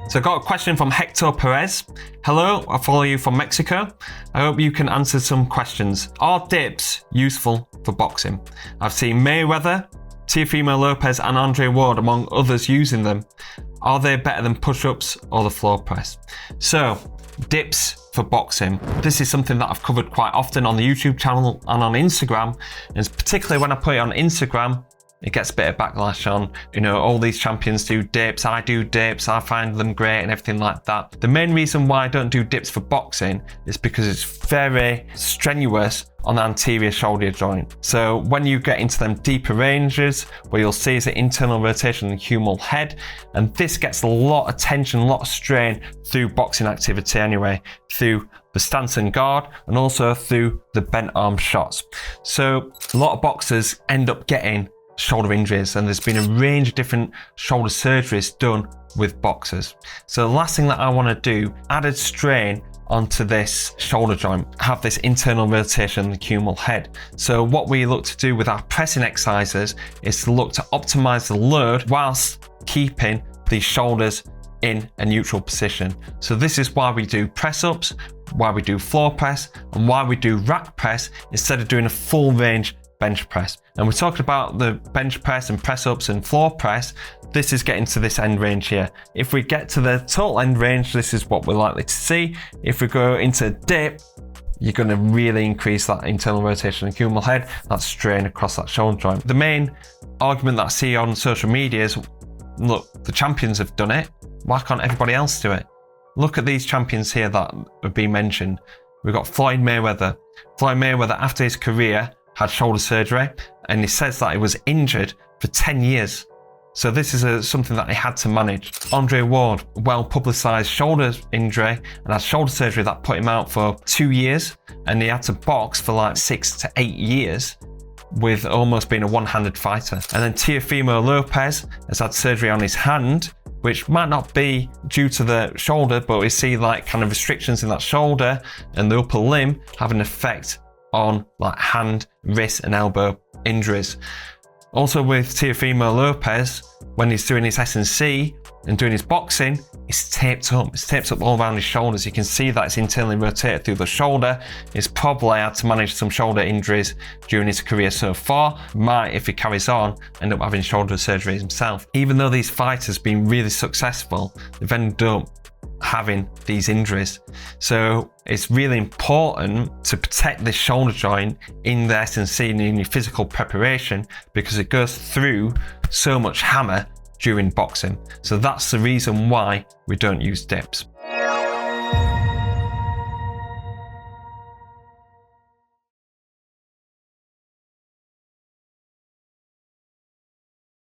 So I got a question from Hector Perez. Hello, I follow you from Mexico. I hope you can answer some questions. Are dips useful for boxing? I've seen Mayweather, Teofimo Lopez and Andre Ward among others using them. Are they better than push-ups or the floor press? So, dips for boxing. This is something that I've covered quite often on the YouTube channel and on Instagram. And particularly when I put it on Instagram, it gets a bit of backlash on, all these champions do dips, I do dips, I find them great and everything like that. The main reason why I don't do dips for boxing is because it's very strenuous on the anterior shoulder joint. So when you get into them deeper ranges, where you'll see is the internal rotation of the humeral head, and this gets a lot of tension, a lot of strain through boxing activity anyway, through the stance and guard, and also through the bent arm shots. So a lot of boxers end up getting shoulder injuries, and there's been a range of different shoulder surgeries done with boxers. So the last thing that I want to do, added strain onto this shoulder joint, have this internal rotation in the humeral head. So what we look to do with our pressing exercises is to look to optimize the load whilst keeping the shoulders in a neutral position. So this is why we do press ups, why we do floor press, and why we do rack press instead of doing a full range bench press. And we're talking about the bench press and press ups and floor press. This is getting to this end range here. If we get to the total end range, this is what we're likely to see. If we go into dip, you're going to really increase that internal rotation of the humeral head, that strain across that shoulder joint. The main argument that I see on social media is, look, the champions have done it. Why can't everybody else do it? Look at these champions here that have been mentioned. We've got Floyd Mayweather. Floyd Mayweather, after his career, had shoulder surgery, and he says that he was injured for 10 years. So this is something that he had to manage. Andre Ward, well-publicized shoulder injury, and had shoulder surgery that put him out for 2 years, and he had to box for like 6 to 8 years with almost being a one-handed fighter. And then Teofimo Lopez has had surgery on his hand, which might not be due to the shoulder, but we see like kind of restrictions in that shoulder and the upper limb have an effect on like hand, wrist and elbow injuries. Also with Teofimo Lopez, when he's doing his S&C and doing his boxing, it's taped up. It's taped up all around his shoulders. You can see that it's internally rotated through the shoulder. He's probably had to manage some shoulder injuries during his career so far. Might, if he carries on, end up having shoulder surgery himself. Even though these fighters have been really successful, they've ended up having these injuries. So it's really important to protect this shoulder joint in the S&C and in your physical preparation, because it goes through so much hammer during boxing. So that's the reason why we don't use dips.